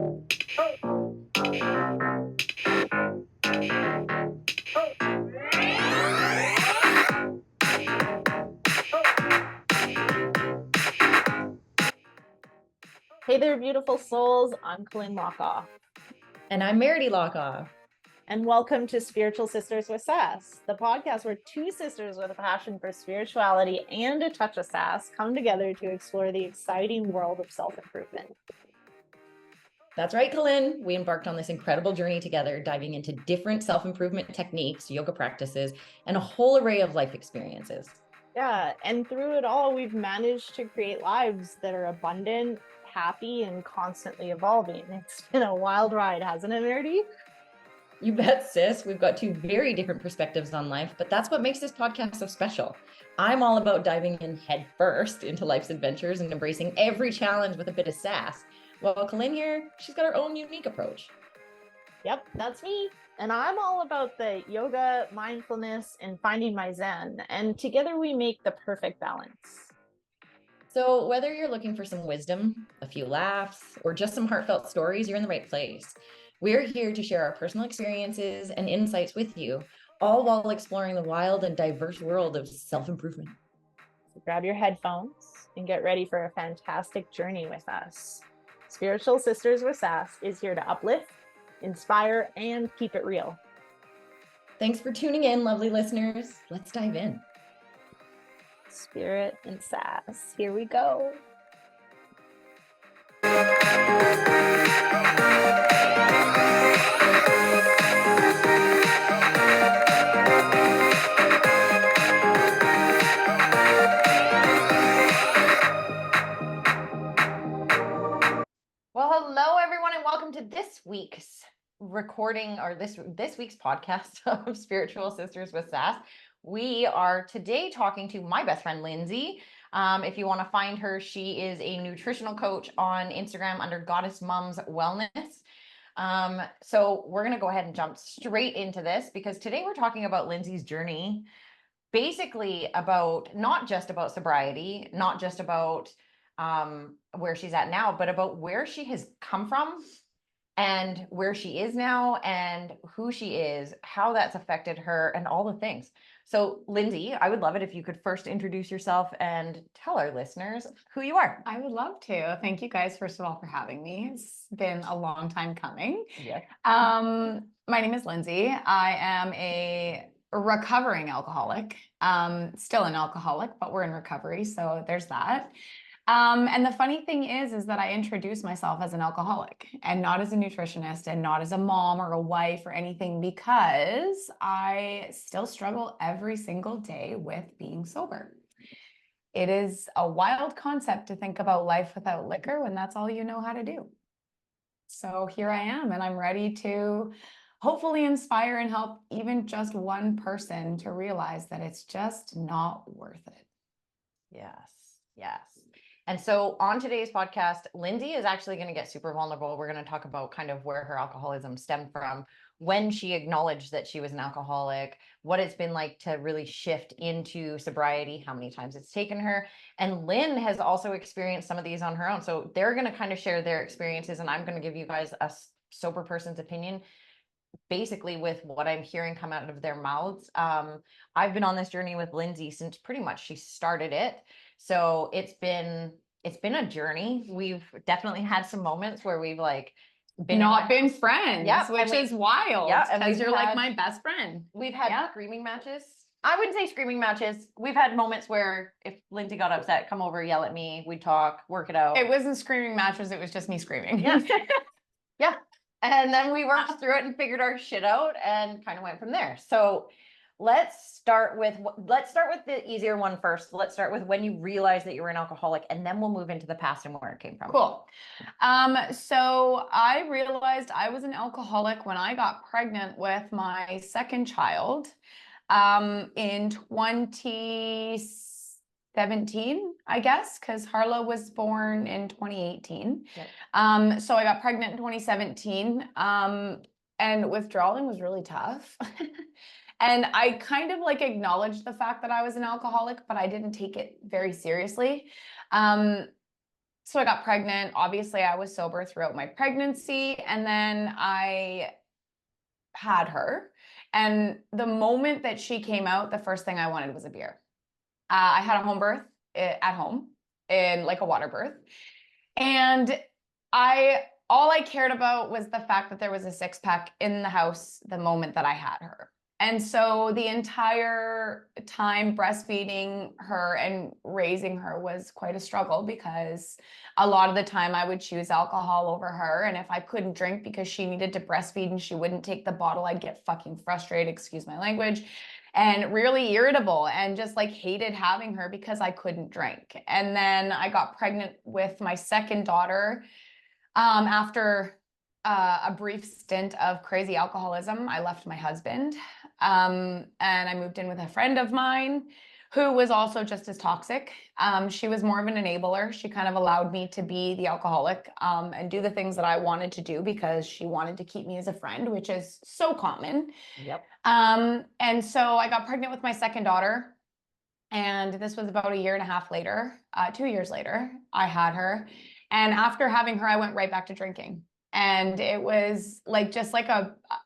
Hey there, beautiful souls. I'm Colynn Hlokoff. And I'm Meridee Hlokoff. And welcome to Spiritual Sisters with Sass, the podcast where two sisters with a passion for spirituality and a touch of sass come together to explore the exciting world of self-improvement. That's right, Colynn. We embarked on this incredible journey together, diving into different self-improvement techniques, yoga practices, and a whole array of life experiences. Yeah, and through it all, we've managed to create lives that are abundant, happy, and constantly evolving. It's been a wild ride, hasn't it, Meridee? You bet, sis. We've got two very different perspectives on life, but that's what makes this podcast so special. I'm all about diving in head first into life's adventures and embracing every challenge with a bit of sass. While Colynn here, she's got her own unique approach. Yep, that's me. And I'm all about the yoga, mindfulness, and finding my zen. And together we make the perfect balance. So whether you're looking for some wisdom, a few laughs, or just some heartfelt stories, you're in the right place. We're here to share our personal experiences and insights with you, all while exploring the wild and diverse world of self-improvement. So grab your headphones and get ready for a fantastic journey with us. Spiritual Sisters with Sass is here to uplift, inspire, and keep it real. Thanks for tuning in, lovely listeners. Let's dive in. Spirit and sass. Here we go. Well, hello everyone, and welcome to this week's recording, or this week's podcast of Spiritual Sisters with Sass. We are today talking to my best friend Lindsay. If you want to find her, she is a nutritional coach on Instagram under Goddess Mums Wellness. So we're going to go ahead and jump straight into this, because today we're talking about Lindsay's journey, basically about not just about sobriety, not just about where she's at now, but about where she has come from and where she is now and who she is, how that's affected her, and all the things. So Lindsay, I would love it if you could first introduce yourself and tell our listeners who you are. I would love to. Thank you guys, first of all, for having me. It's been a long time coming. Yeah. My name is Lindsay. I am a recovering alcoholic, still an alcoholic, but we're in recovery. So there's that. And the funny thing is that I introduce myself as an alcoholic and not as a nutritionist and not as a mom or a wife or anything, because I still struggle every single day with being sober. It is a wild concept to think about life without liquor when that's all you know how to do. So here I am, and I'm ready to hopefully inspire and help even just one person to realize that it's just not worth it. Yes. And so on today's podcast, Lindsay is actually going to get super vulnerable. We're going to talk about kind of where her alcoholism stemmed from, when she acknowledged that she was an alcoholic, what it's been like to really shift into sobriety, how many times it's taken her. And Lynn has also experienced some of these on her own. So they're going to kind of share their experiences, and I'm going to give you guys a sober person's opinion, basically with what I'm hearing come out of their mouths. I've been on this journey with Lindsay since pretty much she started it. So it's been a journey. We've definitely had some moments where we've like been friends, Yep, which is wild. Yeah, and because you're like my best friend. We've had screaming matches. I wouldn't say screaming matches. We've had moments where if Lindsay got upset, come over, yell at me, we'd talk, work it out. It wasn't screaming matches, it was just me screaming. Yeah. Yeah. And then we worked through it and figured our shit out and kind of went from there. So let's start with the easier one first. Let's start with when you realized that you were an alcoholic, and then we'll move into the past and where it came from. Cool. So I realized I was an alcoholic when I got pregnant with my second child, in 2017, I guess, because Harlow was born in 2018. Yep. So I got pregnant in 2017, and withdrawing was really tough. And I kind of like acknowledged the fact that I was an alcoholic, but I didn't take it very seriously. So I got pregnant. Obviously, I was sober throughout my pregnancy, and then I had her. And the moment that she came out, the first thing I wanted was a beer. I had a home birth at home in like a water birth. And all I cared about was the fact that there was a six-pack in the house the moment that I had her. And so the entire time breastfeeding her and raising her was quite a struggle, because a lot of the time I would choose alcohol over her. And if I couldn't drink because she needed to breastfeed and she wouldn't take the bottle, I'd get fucking frustrated, excuse my language, and really irritable, and just like hated having her because I couldn't drink. And then I got pregnant with my second daughter after a brief stint of crazy alcoholism. I left my husband, and I moved in with a friend of mine who was also just as toxic. She was more of an enabler. She kind of allowed me to be the alcoholic and do the things that I wanted to do because she wanted to keep me as a friend, which is so common. Yep. And so I got pregnant with my second daughter, and this was about a year and a half later, 2 years later, I had her. And after having her, I went right back to drinking. And it was like, just like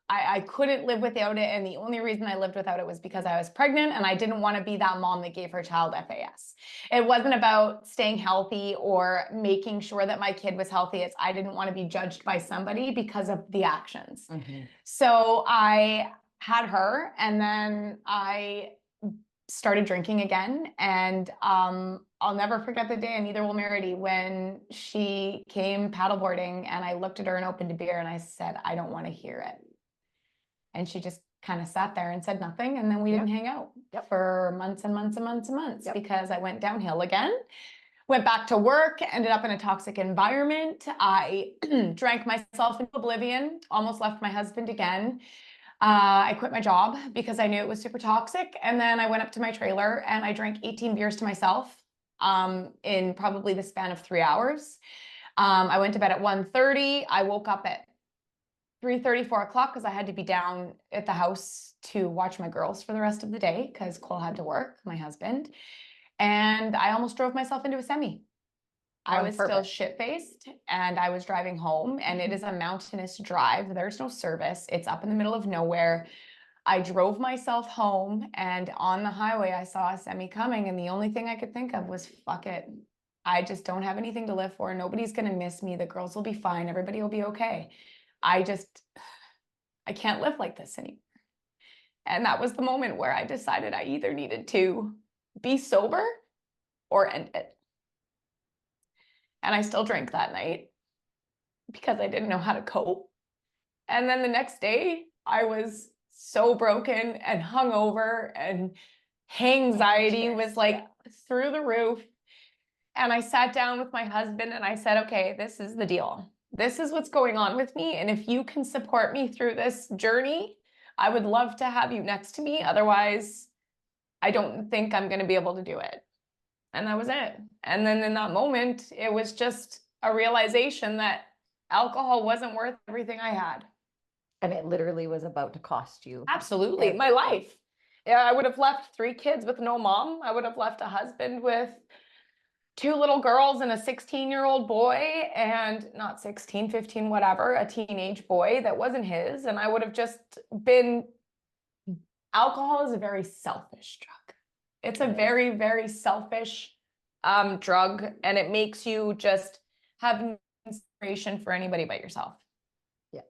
I couldn't live without it. And the only reason I lived without it was because I was pregnant and I didn't want to be that mom that gave her child FAS. It wasn't about staying healthy or making sure that my kid was healthy. It's I didn't want to be judged by somebody because of the actions. Mm-hmm. So I had her, and then I started drinking again. And I'll never forget the day, and neither will Meridee, when she came paddleboarding and I looked at her and opened a beer and I said, I don't want to hear it. And she just kind of sat there and said nothing. And then we didn't hang out for months and months and months and months because I went downhill again. Went back to work, ended up in a toxic environment. I drank myself into oblivion, almost left my husband again. I quit my job because I knew it was super toxic. And then I went up to my trailer and I drank 18 beers to myself in probably the span of 3 hours. I went to bed at 1:30. I woke up at 3:30, 4 o'clock because I had to be down at the house to watch my girls for the rest of the day because Cole had to work, my husband. And I almost drove myself into a semi. I was still shit-faced and I was driving home, and it is a mountainous drive. There's no service. It's up in the middle of nowhere. I drove myself home, and on the highway, I saw a semi coming, and the only thing I could think of was, fuck it. I just don't have anything to live for. Nobody's going to miss me. The girls will be fine. Everybody will be okay. I can't live like this anymore. And that was the moment where I decided I either needed to be sober or end it. And I still drank that night because I didn't know how to cope. And then the next day, I was so broken and hungover, and anxiety was like through the roof. And I sat down with my husband and I said, okay, this is the deal. This is what's going on with me. And if you can support me through this journey, I would love to have you next to me. Otherwise, I don't think I'm going to be able to do it. And that was it. And then in that moment, it was just a realization that alcohol wasn't worth everything I had. And it literally was about to cost you. Absolutely. My life. Yeah, I would have left 3 kids with no mom. I would have left a husband with 2 little girls and a 16-year-old boy, and not 16, 15, whatever, a teenage boy that wasn't his. And I would have just been, alcohol is a very selfish drug. It's a very, very selfish drug, and it makes you just have no inspiration for anybody but yourself. Yeah.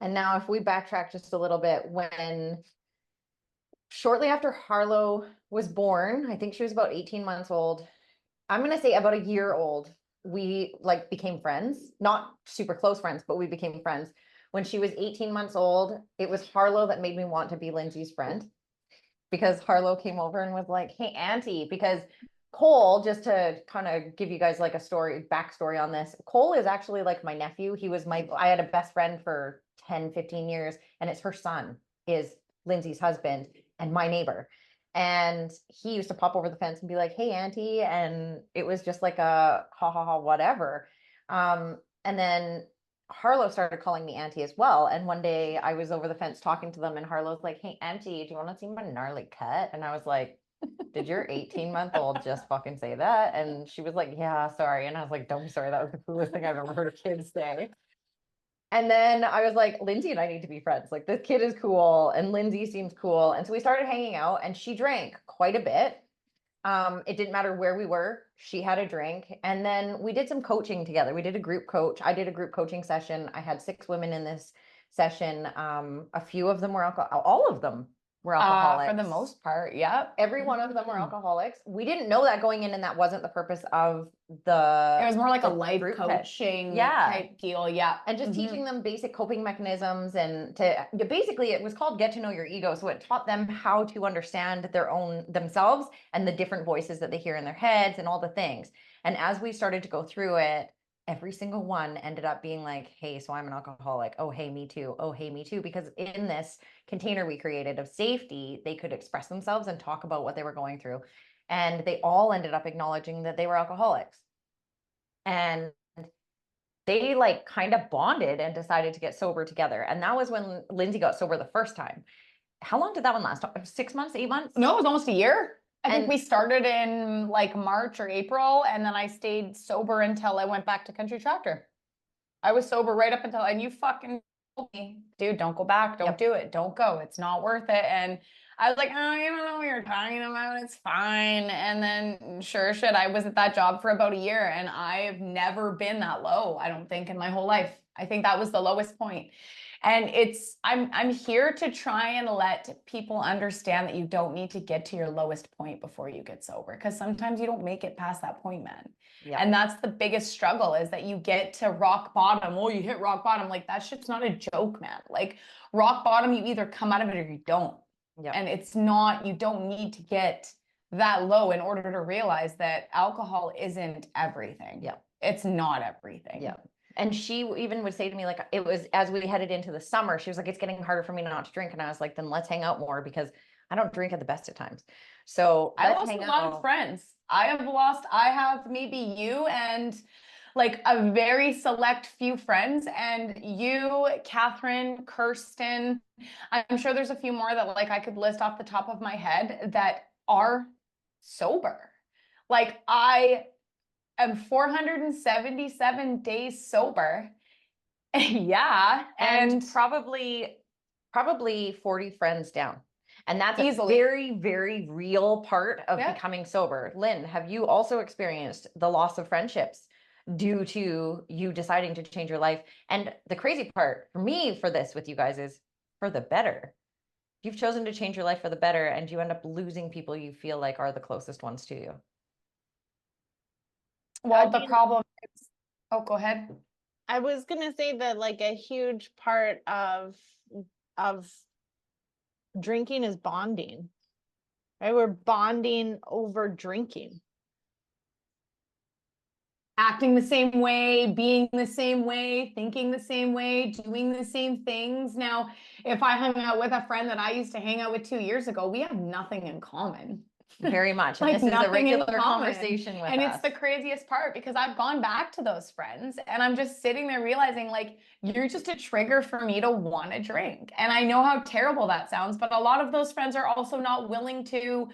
And now if we backtrack just a little bit, when shortly after Harlow was born, I think she was about 18 months old. I'm going to say about a year old, we like became friends, not super close friends, but we became friends. When she was 18 months old, it was Harlow that made me want to be Lindsay's friend. Because Harlow came over and was like, hey, Auntie, because Cole, just to kind of give you guys like a backstory on this, Cole is actually like my nephew. I had a best friend for 10, 15 years, and it's her son is Lindsay's husband and my neighbor. And he used to pop over the fence and be like, hey, Auntie. And it was just like a ha ha ha, whatever. And then Harlow started calling me Auntie as well. And one day I was over the fence talking to them, and Harlow's like, hey, Auntie, do you want to see my gnarly cut? And I was like, did your 18-month-old just fucking say that? And she was like, yeah, sorry. And I was like, don't be sorry. That was the coolest thing I've ever heard a kid say. And then I was like, Lindsay and I need to be friends. Like, this kid is cool and Lindsay seems cool. And so we started hanging out and she drank quite a bit. It didn't matter where we were. She had a drink. And then we did some coaching together. We did a group coach. I did a group coaching session. I had 6 women in this session. A few of them were all of them were alcoholics. For the most part, yep. Every one of them were alcoholics. We didn't know that going in, and that wasn't the purpose of the. It was more like a the life group coaching Yeah. type deal. Yeah. And just teaching them basic coping mechanisms and to basically it was called Get to Know Your Ego. So it taught them how to understand their own themselves and the different voices that they hear in their heads and all the things. And as we started to go through it, every single one ended up being like, hey, so I'm an alcoholic. Oh, hey, me too. Oh, hey, me too. Because in this container we created of safety, they could express themselves and talk about what they were going through. And they all ended up acknowledging that they were alcoholics. And they like kind of bonded and decided to get sober together. And that was when Lindsay got sober the first time. How long did that one last? 6 months, 8 months? No, it was almost a year. I think And- we started in like March or April, and then I stayed sober until I went back to Country Tractor. I was sober right up until, and you fucking told me, dude, don't go back, don't Yep. do it, don't go, it's not worth it. And I was like, oh, you don't know what you're talking about, it's fine. And then sure as shit, I was at that job for about a year, and I've never been that low, I don't think, in my whole life. I think that was the lowest point. And I'm here to try and let people understand that you don't need to get to your lowest point before you get sober, because sometimes you don't make it past that point, man. Yeah. And that's the biggest struggle, is that you get to rock bottom. Oh, you hit rock bottom. Like, that shit's not a joke, man. Like, rock bottom, you either come out of it or you don't. Yeah. And it's not, you don't need to get that low in order to realize that alcohol isn't everything. Yeah. It's not everything. Yeah. And she even would say to me, like, it was as we headed into the summer, she was like, it's getting harder for me not to drink. And I was like, then let's hang out more, because I don't drink at the best of times. So I let's lost hang a lot out. of friends. I have maybe you and like a very select few friends, and you, Catherine, Kirsten. I'm sure there's a few more that like I could list off the top of my head that are sober. Like, I am 477 days sober. Yeah. And probably 40 friends down. And that's Easily. a very, very real part of Yeah. becoming sober. Lynn, have you also experienced the loss of friendships due to you deciding to change your life? And the crazy part for me for this with you guys is for the better. You've chosen to change your life for the better, and you end up losing people you feel like are the closest ones to you. Well, the problem is, oh, go ahead. I was gonna say that like a huge part of drinking is bonding, right? We're bonding over drinking. Acting the same way, being the same way, thinking the same way, doing the same things. Now, if I hung out with a friend that I used to hang out with 2 years ago, we have nothing in common. Very much. And Like, this is a nothing in regular common. conversation with And us. it's the craziest part, because I've gone back to those friends and I'm just sitting there realizing, like, you're just a trigger for me to want to drink. And I know how terrible that sounds, but a lot of those friends are also not willing to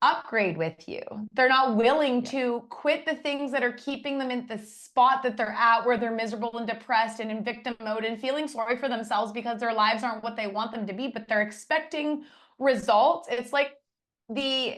upgrade with you. They're not willing to quit the things that are keeping them in the spot that they're at, where they're miserable and depressed and in victim mode and feeling sorry for themselves because their lives aren't what they want them to be, but they're expecting results. It's like the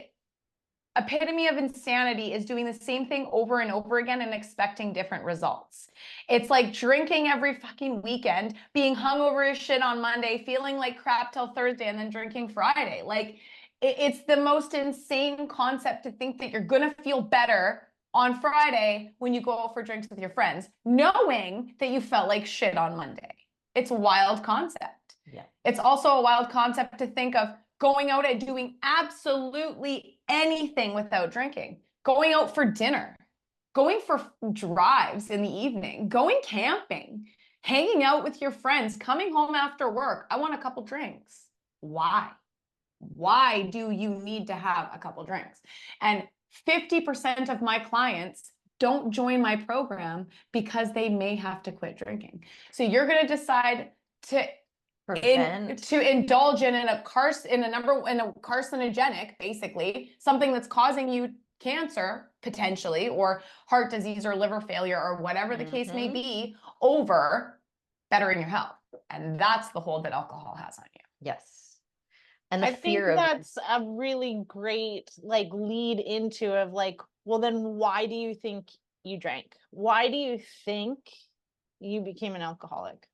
epitome of insanity is doing the same thing over and over again and expecting different results. It's like drinking every fucking weekend, being hungover as shit on Monday, feeling like crap till Thursday, and then drinking Friday. Like, it's the most insane concept to think that you're gonna feel better on Friday when you go out for drinks with your friends, knowing that you felt like shit on Monday. It's a wild concept. Yeah. It's also a wild concept to think of going out and doing absolutely anything without drinking, going out for dinner, going for drives in the evening, going camping, hanging out with your friends, coming home after work. I want a couple drinks. Why? Why do you need to have a couple drinks? And 50% of my clients don't join my program because they may have to quit drinking. So you're going to decide to to indulge in a carcinogenic, basically, something that's causing you cancer potentially, or heart disease or liver failure or whatever the case may be, over bettering your health. And that's the hold that alcohol has on you. Yes. And the I think fear of that's a really great like lead into of like, well, then why do you think you drank? Why do you think you became an alcoholic?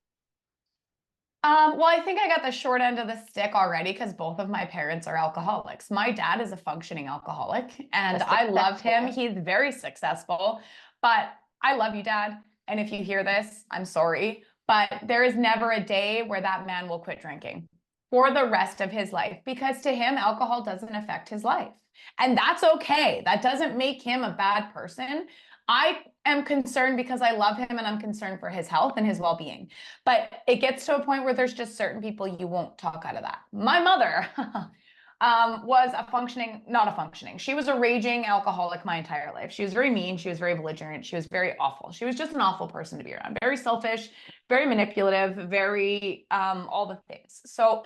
Well, I think I got the short end of the stick already because both of my parents are alcoholics. My dad is a functioning alcoholic and I love him. He's very successful, but I love you, Dad. And if you hear this, I'm sorry, but there is never a day where that man will quit drinking for the rest of his life, because to him, alcohol doesn't affect his life. And that's okay. That doesn't make him a bad person. I am concerned because I love him and I'm concerned for his health and his well-being. But it gets to a point where there's just certain people you won't talk out of that. My mother was she was a raging alcoholic my entire life. She was very mean. She was very belligerent. She was very awful. She was just an awful person to be around. Very selfish, very manipulative, very all the things. So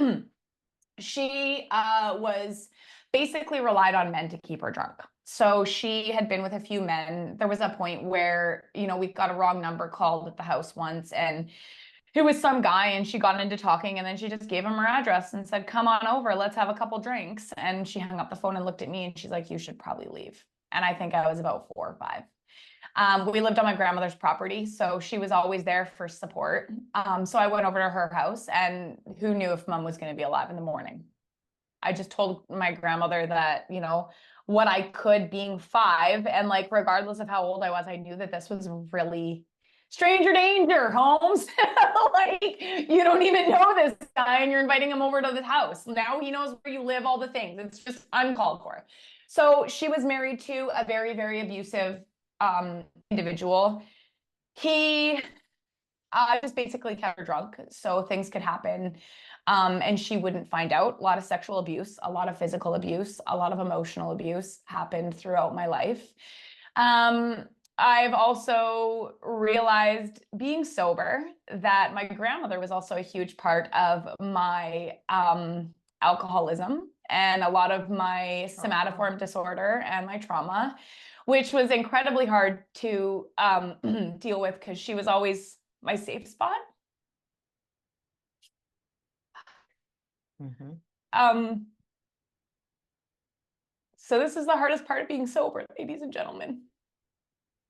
she was basically relied on men to keep her drunk. So she had been with a few men. There was a point where, we got a wrong number called at the house once, and it was some guy, and she got into talking, and then she just gave him her address and said, come on over, let's have a couple drinks. And she hung up the phone and looked at me and she's like, you should probably leave. And I think I was about 4 or 5. We lived on my grandmother's property, so she was always there for support. So I went over to her house, and who knew if Mom was going to be alive in the morning? I just told my grandmother that, what I could, being 5, and like regardless of how old I was, I knew that this was really stranger danger, Holmes. Like, you don't even know this guy and you're inviting him over to the house. Now he knows where you live, all the things. It's just uncalled for. So she was married to a very, very abusive individual. He just basically kept her drunk so things could happen. And she wouldn't find out. A lot of sexual abuse, a lot of physical abuse, a lot of emotional abuse happened throughout my life. I've also realized, being sober, that my grandmother was also a huge part of my alcoholism and a lot of my somatoform disorder and my trauma, which was incredibly hard to deal with because she was always my safe spot. So this is the hardest part of being sober, ladies and gentlemen.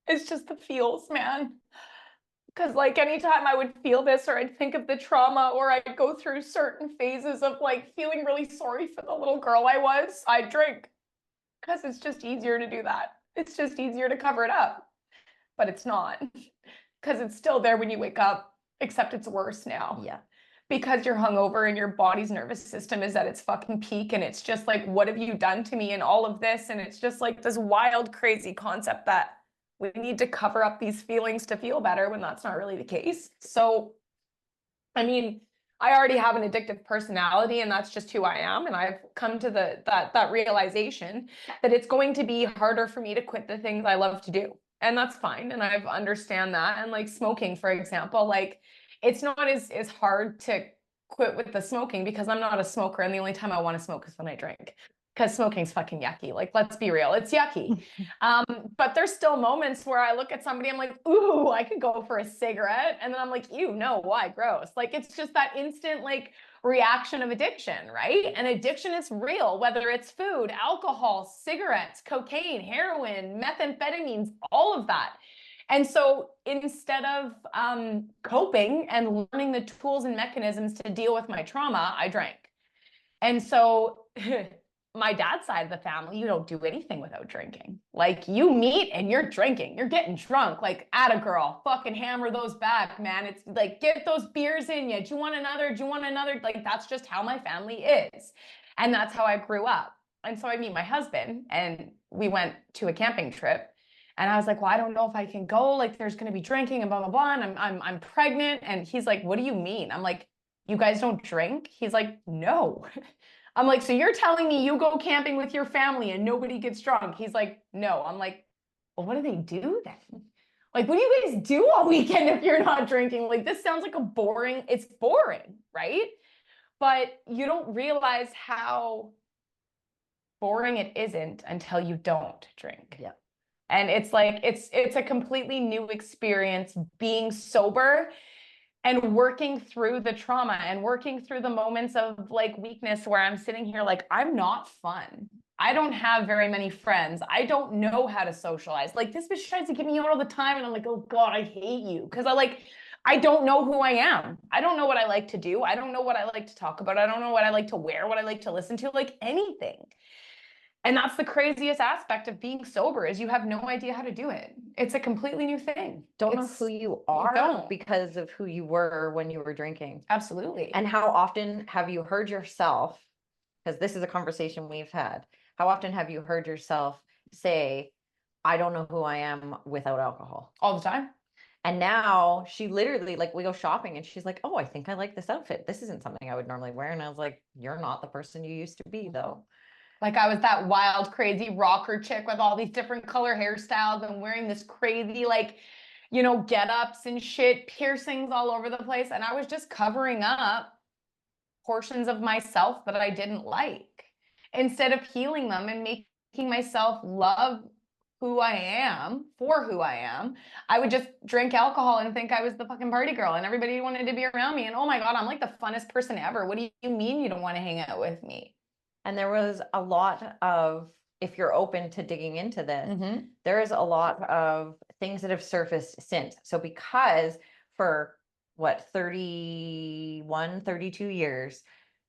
It's just the feels, man. Because like anytime I would feel this, or I'd think of the trauma, or I'd go through certain phases of like feeling really sorry for the little girl I was, I'd drink. Because it's just easier to do that. It's just easier to cover it up. But it's not. Because it's still there when you wake up, except it's worse now. Yeah. Because you're hungover and your body's nervous system is at its fucking peak, and it's just like, what have you done to me and all of this? And it's just like this wild, crazy concept that we need to cover up these feelings to feel better when that's not really the case. So, I mean, I already have an addictive personality, and that's just who I am. And I've come to that realization that it's going to be harder for me to quit the things I love to do. And that's fine. And I've understand that. And like smoking, for example, like it's not as hard to quit with the smoking because I'm not a smoker. And the only time I want to smoke is when I drink. Because smoking's fucking yucky. Like, let's be real. It's yucky. But there's still moments where I look at somebody, I'm like, ooh, I could go for a cigarette. And then I'm like, ew, no, why? Gross. Like, it's just that instant, like, reaction of addiction, right? And addiction is real, whether it's food, alcohol, cigarettes, cocaine, heroin, methamphetamines, all of that. And so instead of coping and learning the tools and mechanisms to deal with my trauma, I drank. And so my dad's side of the family, you don't do anything without drinking. Like, you meet and you're drinking, you're getting drunk, like, atta girl, fucking hammer those back, man. It's like, get those beers in you. Do you want another? Do you want another? Like, that's just how my family is. And that's how I grew up. And so I meet my husband and we went to a camping trip. And I was like, well, I don't know if I can go. Like, there's going to be drinking and blah, blah, blah. And I'm pregnant. And he's like, what do you mean? I'm like, you guys don't drink? He's like, no. I'm like, so you're telling me you go camping with your family and nobody gets drunk? He's like, no. I'm like, well, what do they do then? Like, what do you guys do all weekend if you're not drinking? Like, this sounds like it's boring, right? but you don't realize how boring it isn't until you don't drink. Yeah. And it's like, it's a completely new experience being sober and working through the trauma and working through the moments of like weakness where I'm sitting here like, I'm not fun. I don't have very many friends. I don't know how to socialize. Like this bitch tries to get me out all the time and I'm like, oh God, I hate you. Cause I don't know who I am. I don't know what I like to do. I don't know what I like to talk about. I don't know what I like to wear, what I like to listen to, like anything. And that's the craziest aspect of being sober is you have no idea how to do it. It's a completely new thing. Don't know who you are don't. because of who you were when you were drinking. Absolutely. And how often have you heard yourself, because this is a conversation we've had, how often have you heard yourself say, I don't know who I am without alcohol? All the time. And now she literally, like, we go shopping and she's like, oh, I think I like this outfit. This isn't something I would normally wear. And I was like, you're not the person you used to be, though. Like I was that wild, crazy rocker chick with all these different color hairstyles and wearing this crazy, like, you know, get-ups and shit, piercings all over the place. And I was just covering up portions of myself that I didn't like instead of healing them and making myself love who I am for who I am. I would just drink alcohol and think I was the fucking party girl and everybody wanted to be around me. And oh my God, I'm like the funnest person ever. What do you mean you don't want to hang out with me? And there was a lot of, if you're open to digging into this, there is a lot of things that have surfaced since. So because for what, 31, 32 years,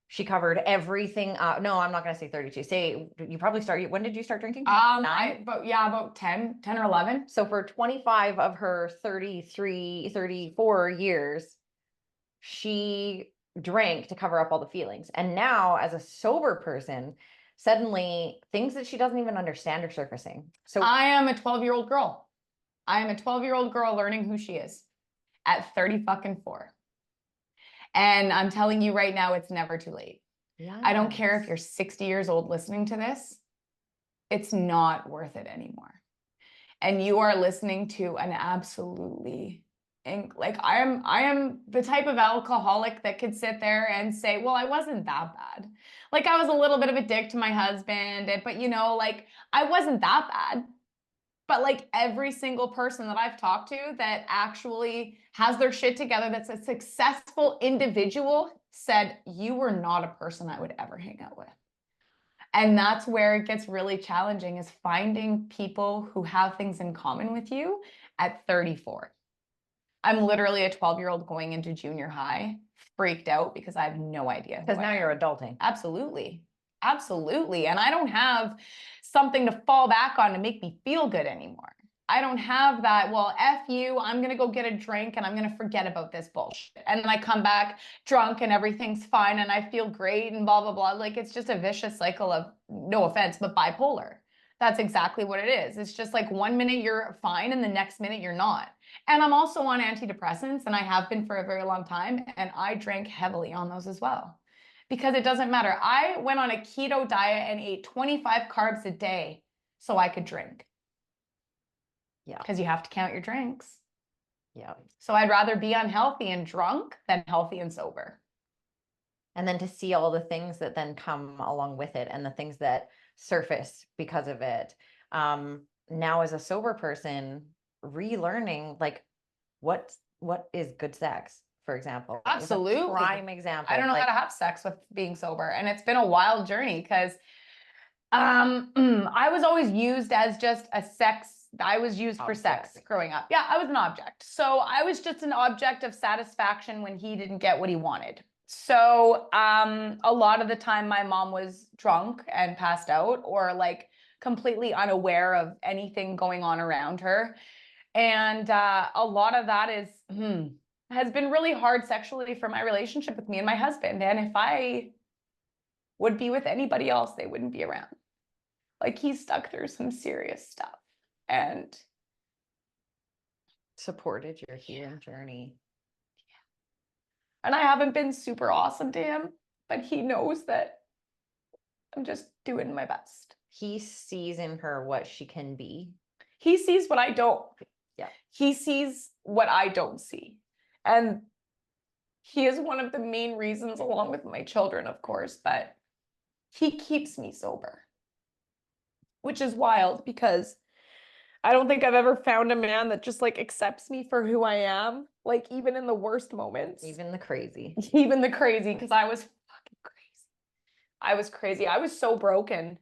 she covered everything. No, I'm not going to say 32. Say you probably started. When did you start drinking? About 10 or 11. So for 25 of her 33, 34 years, she drank to cover up all the feelings. And now as a sober person, suddenly things that she doesn't even understand are surfacing. So I am a 12-year-old girl. I am a 12-year-old girl learning who she is at 30 fucking 4. And I'm telling you right now, it's never too late. yes. I don't care if you're 60 years old listening to this. It's not worth it anymore. And you are listening to an absolutely like I am the type of alcoholic that could sit there and say, well, I wasn't that bad. Like I was a little bit of a dick to my husband, but you know, like I wasn't that bad. But like every single person that I've talked to that actually has their shit together, that's a successful individual, said, you were not a person I would ever hang out with. And that's where it gets really challenging, is finding people who have things in common with you at 34. I'm literally a 12-year-old going into junior high, freaked out because I have no idea. Because now you're adulting. Absolutely. Absolutely. And I don't have something to fall back on to make me feel good anymore. I don't have that, well, F you, I'm going to go get a drink and I'm going to forget about this bullshit. And then I come back drunk and everything's fine and I feel great and blah, blah, blah. Like it's just a vicious cycle of, no offense, but bipolar. That's exactly what it is. It's just like 1 minute you're fine and the next minute you're not. And I'm also on antidepressants and I have been for a very long time. And I drank heavily on those as well. Because it doesn't matter. I went on a keto diet and ate 25 carbs a day so I could drink. Yeah. Because you have to count your drinks. Yeah. So I'd rather be unhealthy and drunk than healthy and sober. And then to see all the things that then come along with it and the things that surface because of it. Now as a sober person, relearning like what is good sex, for example. Absolutely. Prime example. I don't know how to have sex with being sober. And it's been a wild journey because I was always used as just a sex. I was used for sex growing up. Yeah, I was an object. So I was just an object of satisfaction when he didn't get what he wanted. So a lot of the time my mom was drunk and passed out or like completely unaware of anything going on around her. And a lot of that has been really hard sexually for my relationship with me and my husband. And if I would be with anybody else, they wouldn't be around. Like he's stuck through some serious stuff and supported your healing journey. And I haven't been super awesome to him, but he knows that I'm just doing my best. He sees in her what she can be. He sees what I don't. Yeah. He sees what I don't see. And he is one of the main reasons, along with my children, of course, but he keeps me sober, which is wild because I don't think I've ever found a man that just like accepts me for who I am, like even in the worst moments. Even the crazy. Even the crazy, because I was fucking crazy. I was crazy. I was so broken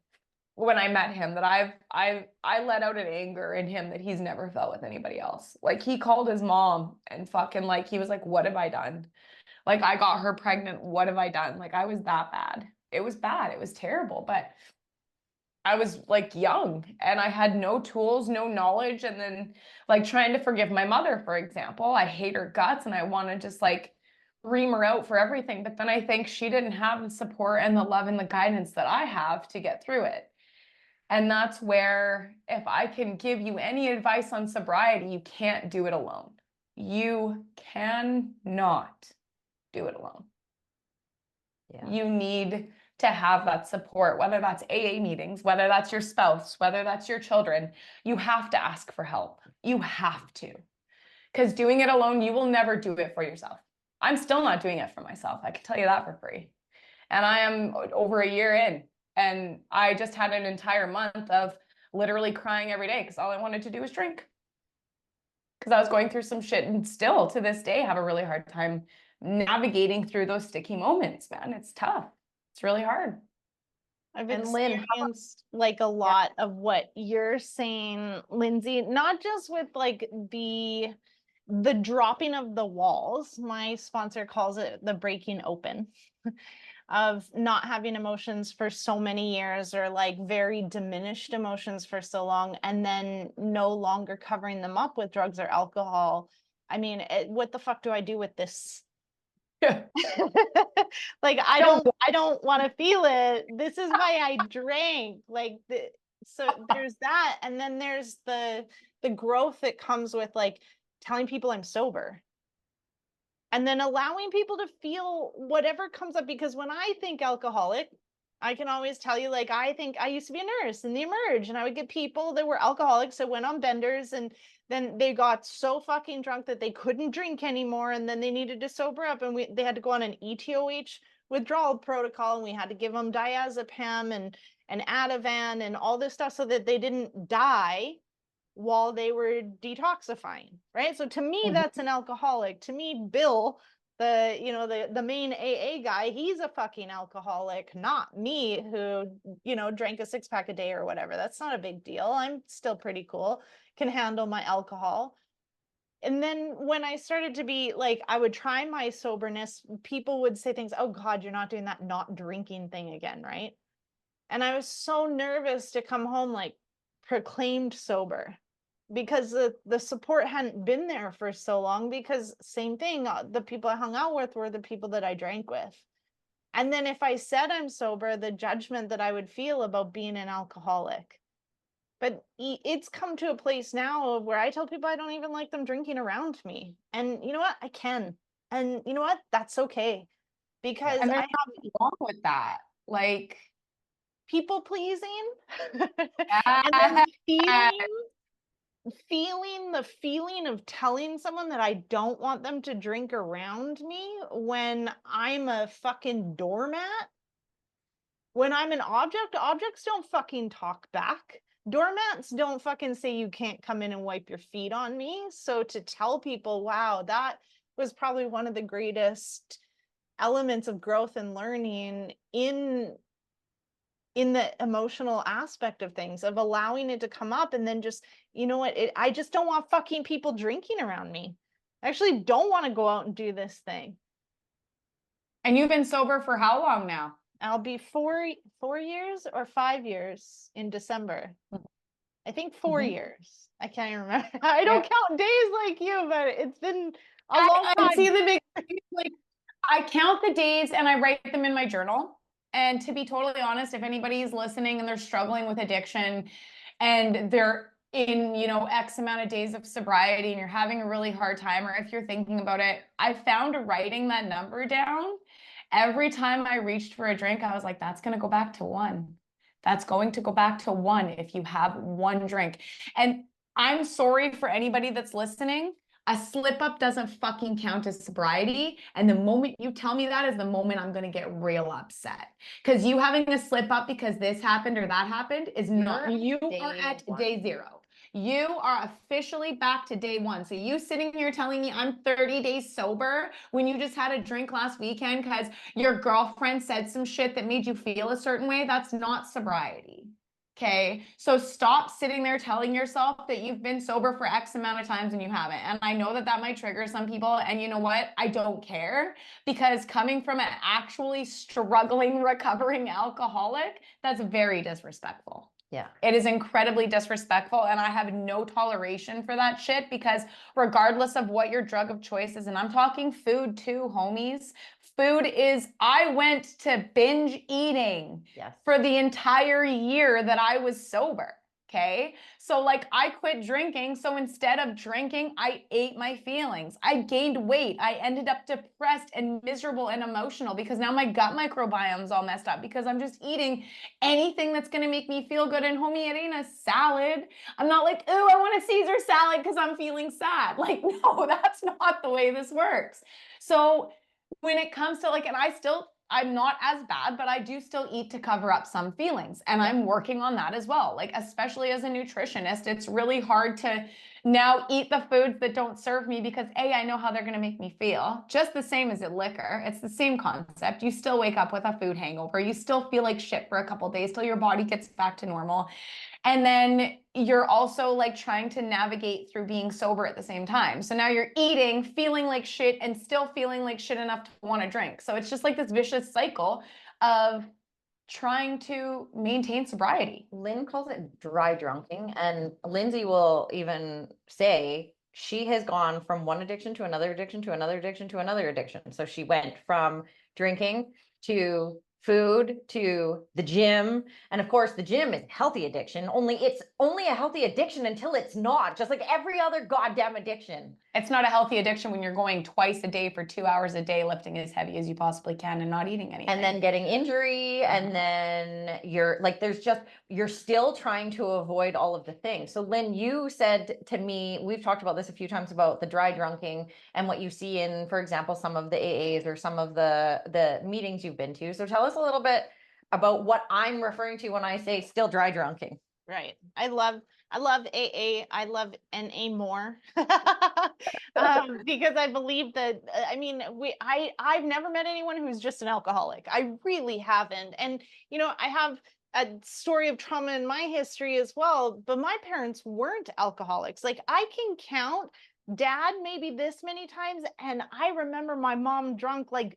when I met him that I let out an anger in him that he's never felt with anybody else. Like he called his mom and fucking like he was like, what have I done? Like I got her pregnant. What have I done? Like I was that bad. It was bad. It was terrible. But I was like young and I had no tools, no knowledge. And then like trying to forgive my mother, for example, I hate her guts and I want to just like ream her out for everything. But then I think she didn't have the support and the love and the guidance that I have to get through it. And that's where, if I can give you any advice on sobriety, you can't do it alone. You cannot do it alone. Yeah. You need to have that support, whether that's AA meetings, whether that's your spouse, whether that's your children. You have to ask for help. You have to. Because doing it alone, you will never do it for yourself. I'm still not doing it for myself. I can tell you that for free. And I am over a year in. And I just had an entire month of literally crying every day because all I wanted to do was drink. Because I was going through some shit and still to this day have a really hard time navigating through those sticky moments, man. It's tough. It's really hard. I've And Lynn, experienced like a lot of what you're saying, Lindsay, not just with like the dropping of the walls. My sponsor calls it the breaking open of not having emotions for so many years, or like very diminished emotions for so long, and then no longer covering them up with drugs or alcohol. I mean, what the fuck do I do with this? Yeah. Like I don't want to feel it. This is why I drank. Like so there's that, and then there's the growth that comes with like telling people I'm sober, and then allowing people to feel whatever comes up. Because when I think alcoholic, I can always tell you, like, I think I used to be a nurse in the Emerge, and I would get people that were alcoholics that went on benders, and then they got so fucking drunk that they couldn't drink anymore, and then they needed to sober up, and they had to go on an ETOH withdrawal protocol, and we had to give them diazepam and Ativan and all this stuff so that they didn't die while they were detoxifying, right? So to me, that's an alcoholic. To me, Bill, the main AA guy, he's a fucking alcoholic, not me, who, drank a 6-pack a day or whatever. That's not a big deal. I'm still pretty cool, can handle my alcohol. And then when I started to be like, I would try my soberness, people would say things, oh God, you're not doing that not drinking thing again, right? And I was so nervous to come home like proclaimed sober, because the support hadn't been there for so long, because same thing, the people I hung out with were the people that I drank with. And then if I said I'm sober, the judgment that I would feel about being an alcoholic. But it's come to a place now where I tell people I don't even like them drinking around me. And you know what? I can. And you know what? That's okay. Because And I there's have nothing wrong with that. Like people pleasing and then feeling the feeling of telling someone that I don't want them to drink around me when I'm a fucking doormat. When I'm an object, objects don't fucking talk back. Doormats don't fucking say you can't come in and wipe your feet on me. So to tell people, wow, that was probably one of the greatest elements of growth and learning in the emotional aspect of things, of allowing it to come up, and then just, you know what, I just don't want fucking people drinking around me. I actually don't want to go out and do this thing. And you've been sober for how long now? I'll be 4 years or 5 years in December. I think 4 years. I can't even remember. I don't count days like you, but it's been a long time. I see the big, like, I count the days and I write them in my journal. And to be totally honest, if anybody's listening and they're struggling with addiction and they're in, X amount of days of sobriety and you're having a really hard time, or if you're thinking about it, I found writing that number down. Every time I reached for a drink, I was like, that's going to go back to 1. That's going to go back to 1 if you have 1 drink. And I'm sorry for anybody that's listening. A slip up doesn't fucking count as sobriety. And the moment you tell me that is the moment I'm going to get real upset. Because you having a slip up because this happened or that happened is not, you are at day 0. You are officially back to day 1. So you sitting here telling me I'm 30 days sober when you just had a drink last weekend because your girlfriend said some shit that made you feel a certain way, that's not sobriety. Okay, so stop sitting there telling yourself that you've been sober for X amount of times and you haven't. And I know that that might trigger some people. And you know what? I don't care, because coming from an actually struggling, recovering alcoholic, that's very disrespectful. Yeah. It is incredibly disrespectful. And I have no toleration for that shit, because regardless of what your drug of choice is, and I'm talking food too, homies, food is, I went to binge eating for the entire year that I was sober. Okay. So like I quit drinking. So instead of drinking, I ate my feelings. I gained weight. I ended up depressed and miserable and emotional because now my gut microbiome's all messed up because I'm just eating anything that's going to make me feel good. And homie, it ain't a salad. I'm not like, ooh, I want a Caesar salad because I'm feeling sad. Like, no, that's not the way this works. So when it comes to like, and I'm not as bad, but I do still eat to cover up some feelings. And I'm working on that as well. Like, especially as a nutritionist, it's really hard to now eat the foods that don't serve me because A, I know how they're going to make me feel. Just the same as liquor. It's the same concept. You still wake up with a food hangover. You still feel like shit for a couple of days till your body gets back to normal. And then you're also like trying to navigate through being sober at the same time. So now you're eating, feeling like shit, and still feeling like shit enough to want to drink. So it's just like this vicious cycle of trying to maintain sobriety. Lynn calls it dry drunking, and Lindsay will even say she has gone from one addiction to another addiction to another addiction to another addiction. So she went from drinking to food to the gym. And of course, the gym is healthy addiction. It's only a healthy addiction until it's not, just like every other goddamn addiction. It's not a healthy addiction when you're going twice a day for 2 hours a day, lifting as heavy as you possibly can and not eating anything. And then getting injury. And then you're like, you're still trying to avoid all of the things. So Lynn, you said to me, we've talked about this a few times about the dry drunking and what you see in, for example, some of the AAs or some of the meetings you've been to. So tell us a little bit about what I'm referring to when I say still dry drunking. Right. I love AA. I love NA more because I believe that, I mean, I've never met anyone who's just an alcoholic. I really haven't. And, you know, I have a story of trauma in my history as well, but my parents weren't alcoholics. Like I can count dad maybe this many times. And I remember my mom drunk like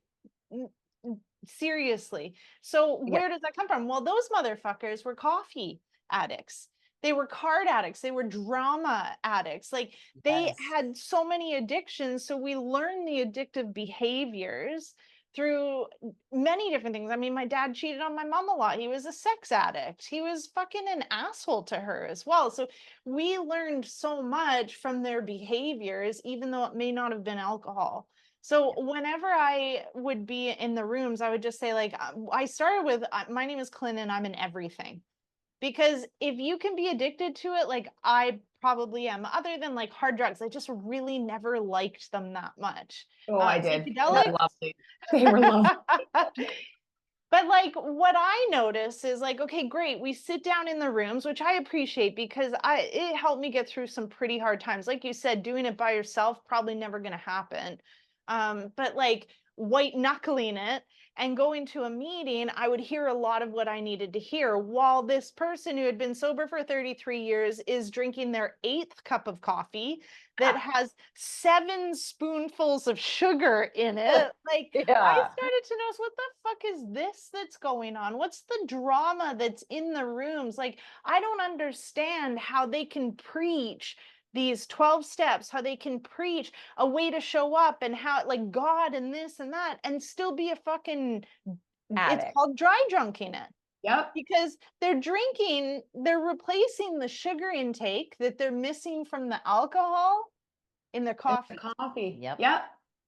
seriously. So where does that come from? Well, those motherfuckers were coffee addicts. They were card addicts. They were drama addicts. Like they had so many addictions. So we learned the addictive behaviors through many different things. I mean, my dad cheated on my mom a lot. He was a sex addict. He was fucking an asshole to her as well. So we learned so much from their behaviors, even though it may not have been alcohol. So whenever I would be in the rooms, I would just say like, I started with, my name is Colynn and I'm in everything. Because if you can be addicted to it, like I probably am, other than like hard drugs, I just really never liked them that much. Oh, I did. Psychedelics, lovely. They were lovely. But like what I notice is like, okay, great. We sit down in the rooms, which I appreciate because it helped me get through some pretty hard times. Like you said, doing it by yourself, probably never going to happen. But like white knuckling it and going to a meeting, I would hear a lot of what I needed to hear, while this person who had been sober for 33 years is drinking their 8th cup of coffee that has 7 spoonfuls of sugar in it. Like I started to notice, what the fuck is this that's going on? What's the drama that's in the rooms? Like, I don't understand how they can preach these 12 steps, how they can preach a way to show up and how like God and this and that and still be a fucking addict. It's called dry drunking it. Yep. Because they're drinking, they're replacing the sugar intake that they're missing from the alcohol in their coffee. Yep.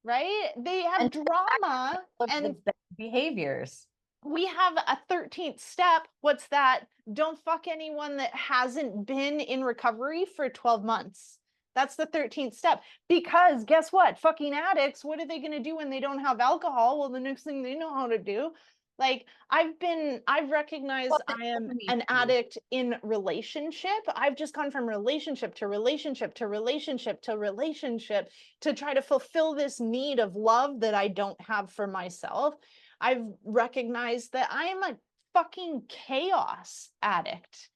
Right? They have drama and behaviors. We have a 13th step. What's that? Don't fuck anyone that hasn't been in recovery for 12 months. That's the 13th step. Because guess what? Fucking addicts, what are they going to do when they don't have alcohol? Well, the next thing they know how to do. Like I've recognized I am an addict in relationship. I've just gone from relationship to relationship to relationship to relationship to try to fulfill this need of love that I don't have for myself. I've recognized that I am a fucking chaos addict.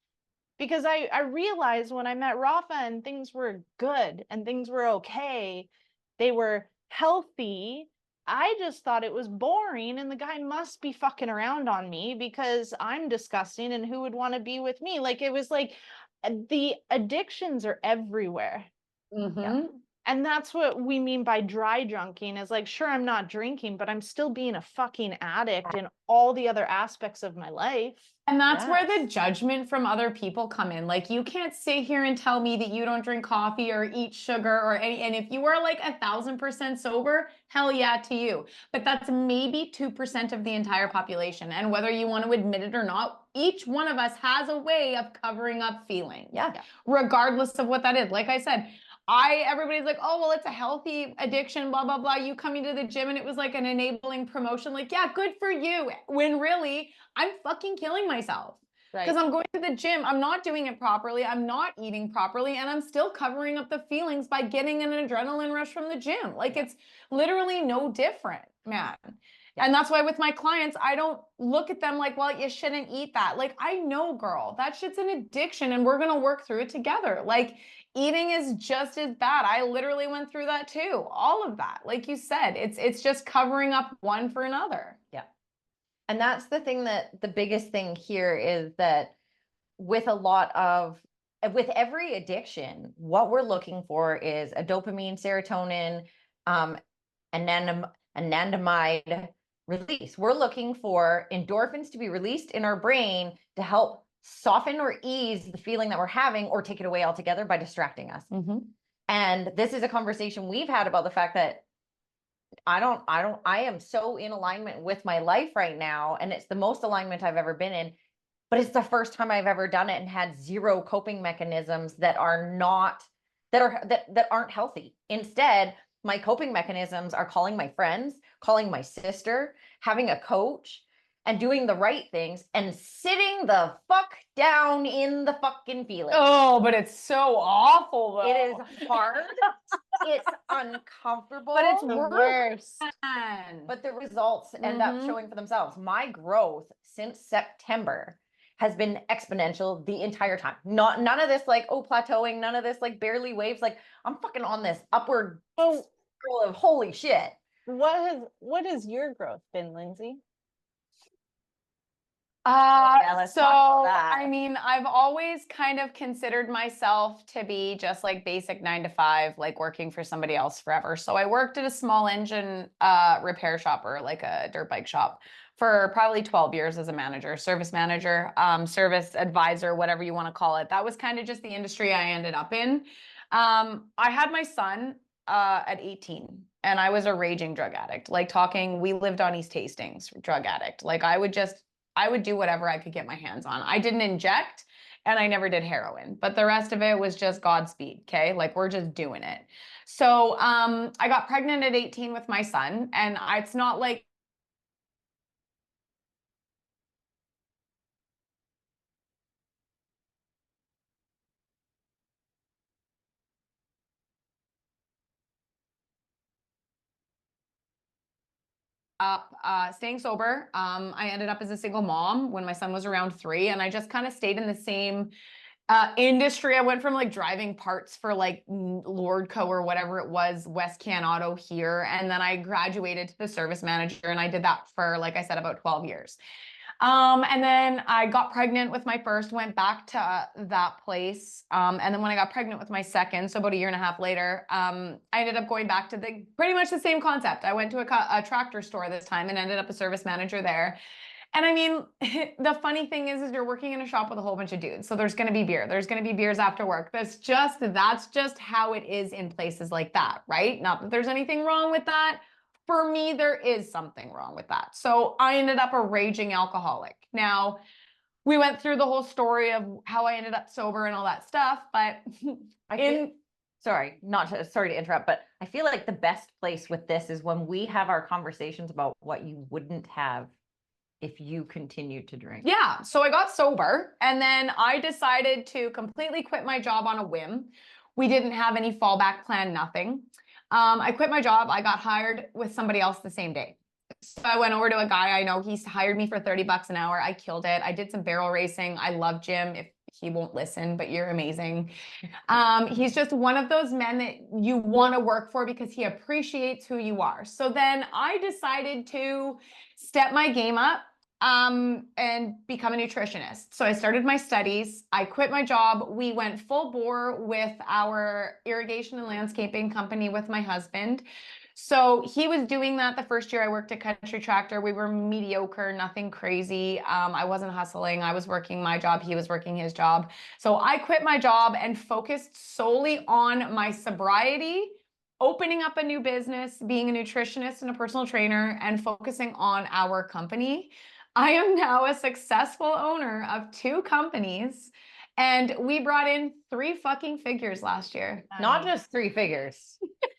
Because I realized when I met Rafa and things were good and things were okay, they were healthy. I just thought it was boring and the guy must be fucking around on me because I'm disgusting and who would want to be with me? Like it was like the addictions are everywhere. Mm-hmm. And that's what we mean by dry drunking is like, sure, I'm not drinking, but I'm still being a fucking addict in all the other aspects of my life. And that's where the judgment from other people come in. Like, you can't sit here and tell me that you don't drink coffee or eat sugar or any, and if you are like 1,000% sober, hell yeah to you. But that's maybe 2% of the entire population. And whether you want to admit it or not, each one of us has a way of covering up feelings. Yeah. Regardless of what that is. Like I said, everybody's like, oh, well, it's a healthy addiction, blah, blah, blah. You coming to the gym and it was like an enabling promotion. Like, yeah, good for you. When really, I'm fucking killing myself. Because I'm going to the gym. I'm not doing it properly. I'm not eating properly. And I'm still covering up the feelings by getting an adrenaline rush from the gym. Like, it's literally no different, man. And that's why with my clients, I don't look at them like, well, you shouldn't eat that. Like, I know, girl, that shit's an addiction and we're going to work through it together. Like, eating is just as bad. I literally went through that too. All of that. Like you said, it's just covering up one for another. Yeah. And that's the thing that the biggest thing here is that with every addiction, what we're looking for is a dopamine, serotonin, anandamide release. We're looking for endorphins to be released in our brain to help soften or ease the feeling that we're having or take it away altogether by distracting us. Mm-hmm. And this is a conversation we've had about the fact that I am so in alignment with my life right now. And it's the most alignment I've ever been in, but it's the first time I've ever done it and had zero coping mechanisms that aren't healthy. Instead, my coping mechanisms are calling my friends, calling my sister, having a coach, and doing the right things and sitting the fuck down in the fucking feelings. Oh, but it's so awful though. It is hard. It's uncomfortable. But it's worse. But the results end up showing for themselves. My growth since September has been exponential the entire time. None of this like, oh, plateauing, none of this like barely waves. Like, I'm fucking on this upward spiral of holy shit. What has your growth been, Lindsay? Let's talk about that. I mean, I've always kind of considered myself to be just like basic 9 to 5, like working for somebody else forever. So I worked at a small engine repair shop, or like a dirt bike shop, for probably 12 years as a manager, service advisor, whatever you want to call it. That was kind of just the industry I ended up in. I had my son at 18. And I was a raging drug addict. Like, we lived on East Hastings, drug addict. Like, I would do whatever I could get my hands on. I didn't inject and I never did heroin, but the rest of it was just Godspeed. Okay. Like, we're just doing it. So, I got pregnant at 18 with my son, and it's not like, staying sober. I ended up as a single mom when my son was around 3, and I just kind of stayed in the same industry. I went from like driving parts for like Lordco or whatever it was, West Can Auto here, and then I graduated to the service manager, and I did that for, like I said, about 12 years. And then I got pregnant with my first, went back to that place. And then when I got pregnant with my second, so about 1.5 years later, I ended up going back to pretty much the same concept. I went to a tractor store this time and ended up a service manager there. And I mean, the funny thing is you're working in a shop with a whole bunch of dudes. So there's going to be beer. There's going to be beers after work. That's just how it is in places like that, right? Not that there's anything wrong with that. For me, there is something wrong with that. So I ended up a raging alcoholic. Now, we went through the whole story of how I ended up sober and all that stuff, but sorry, sorry to interrupt, but I feel like the best place with this is when we have our conversations about what you wouldn't have if you continued to drink. Yeah. So I got sober and then I decided to completely quit my job on a whim. We didn't have any fallback plan, nothing. I quit my job. I got hired with somebody else the same day. So I went over to a guy I know. He's hired me for $30 an hour. I killed it. I did some barrel racing. I love Jim. If he won't listen, but you're amazing. He's just one of those men that you want to work for because he appreciates who you are. So then I decided to step my game up and become a nutritionist. So I started my studies. I quit my job. We went full bore with our irrigation and landscaping company with my husband. So he was doing that the first year I worked at Country Tractor. We were mediocre, nothing crazy. I wasn't hustling. I was working my job. He was working his job. So I quit my job and focused solely on my sobriety, opening up a new business, being a nutritionist and a personal trainer, and focusing on our company. I am now a successful owner of 2 companies, and we brought in 3 fucking figures last year. Not just 3 figures,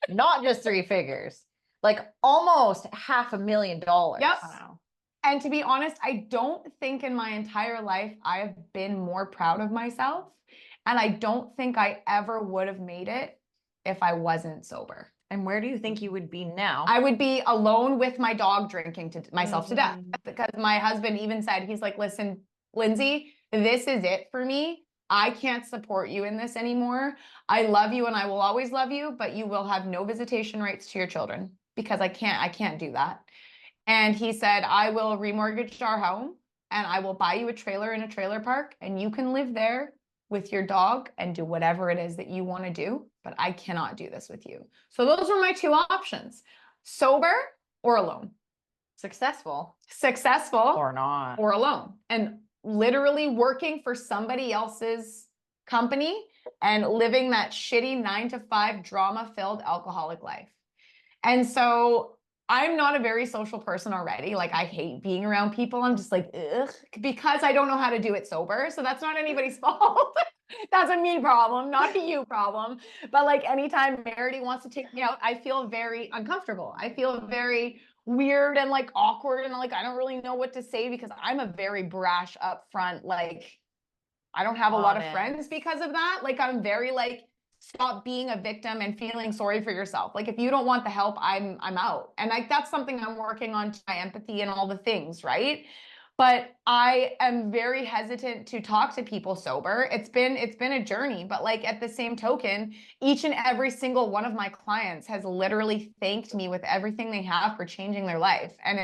not just 3 figures, like almost $500,000. Yep. Wow. And to be honest, I don't think in my entire life I have been more proud of myself. And I don't think I ever would have made it if I wasn't sober. And where do you think you would be now? I would be alone with my dog drinking to myself to death, Mhm. because my husband even said, he's like, listen, Lindsay, this is it for me. I can't support you in this anymore. I love you and I will always love you, but you will have no visitation rights to your children because I can't do that. And he said, I will remortgage our home and I will buy you a trailer in a trailer park and you can live there with your dog and do whatever it is that you want to do, but I cannot do this with you. So those were my 2 options: sober or alone. Successful Successful or not. or alone. And literally working for somebody else's company and living that shitty 9-to-5 drama-filled alcoholic life. And so I'm not a very social person already. Like, I hate being around people. I'm just like, ugh, because I don't know how to do it sober. So that's not anybody's fault. That's a me problem, not a you problem. But like, anytime Meridee wants to take me out, I feel very uncomfortable. I feel very weird and like awkward and like I don't really know what to say because I'm a very brash upfront, like I don't have a lot of friends because of that. Like, I'm very like, stop being a victim and feeling sorry for yourself. Like, if you don't want the help, I'm out. And like, that's something I'm working on, my empathy and all the things, right? But I am very hesitant to talk to people sober. It's been a journey, but like, at the same token, each and every single one of my clients has literally thanked me with everything they have for changing their life. And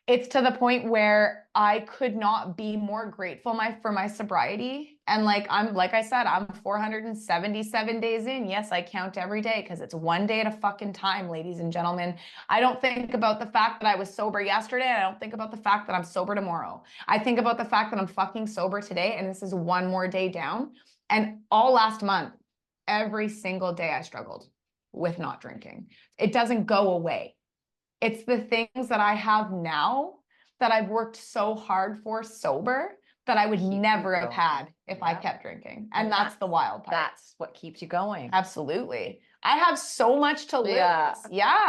it's to the point where I could not be more grateful for my sobriety. And like I said, I'm 477 days in. Yes, I count every day because it's one day at a fucking time, ladies and gentlemen. I don't think about the fact that I was sober yesterday. I don't think about the fact that I'm sober tomorrow. I think about the fact that I'm fucking sober today and this is one more day down. And all last month, every single day I struggled with not drinking. It doesn't go away. It's the things that I have now that I've worked so hard for sober that I would never have had if I kept drinking. And that's the wild part. That's what keeps you going. Absolutely. I have so much to lose. Yeah,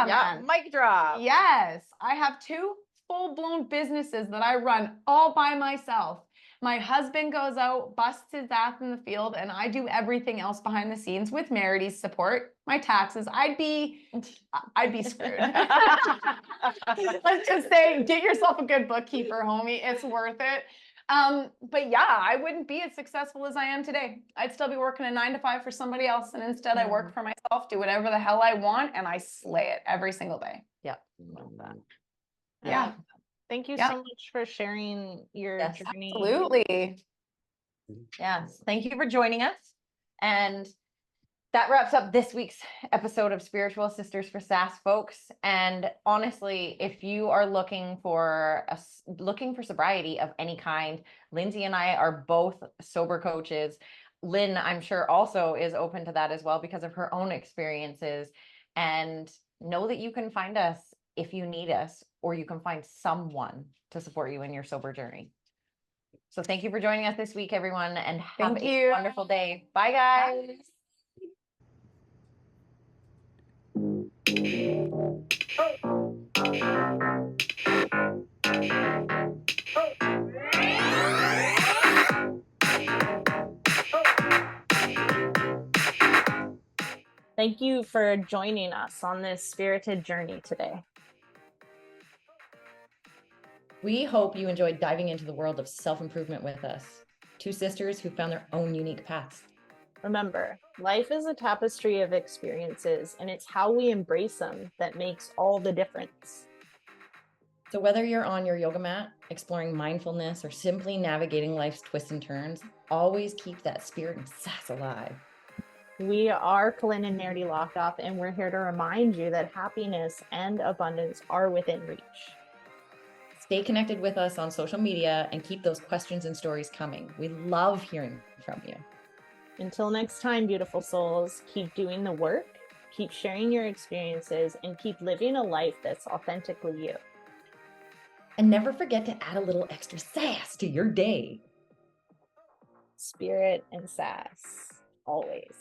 Man. mic drop. Yes. I have 2 full-blown businesses that I run all by myself. My husband goes out, busts his ass in the field, and I do everything else behind the scenes with Meridee's support, my taxes. I'd be screwed. Let's just say, get yourself a good bookkeeper, homie. It's worth it. But yeah, I wouldn't be as successful as I am today. I'd still be working a 9-to-5 for somebody else. And instead I work for myself, do whatever the hell I want. And I slay it every single day. Yep. Love that. Yeah. Thank you Yeah. so much for sharing your journey. Absolutely. Yes. Thank you for joining us. And that wraps up this week's episode of Spiritual Sisters for Sass, folks. And honestly, if you are looking for sobriety of any kind, Lindsay and I are both sober coaches. Lynn, I'm sure, also is open to that as well because of her own experiences. And know that you can find us if you need us, or you can find someone to support you in your sober journey. So thank you for joining us this week, everyone, and have a wonderful day. Bye, guys. Bye. Thank you for joining us on this spirited journey today. We hope you enjoyed diving into the world of self-improvement with us. Two sisters who found their own unique paths. Remember, life is a tapestry of experiences, and it's how we embrace them that makes all the difference. So whether you're on your yoga mat, exploring mindfulness, or simply navigating life's twists and turns, always keep that spirit and sass alive. We are Colynn and Meridee Hlokoff, and we're here to remind you that happiness and abundance are within reach. Stay connected with us on social media and keep those questions and stories coming. We love hearing from you. Until next time, beautiful souls, keep doing the work, keep sharing your experiences, and keep living a life that's authentically you. And never forget to add a little extra sass to your day. Spirit and sass, always.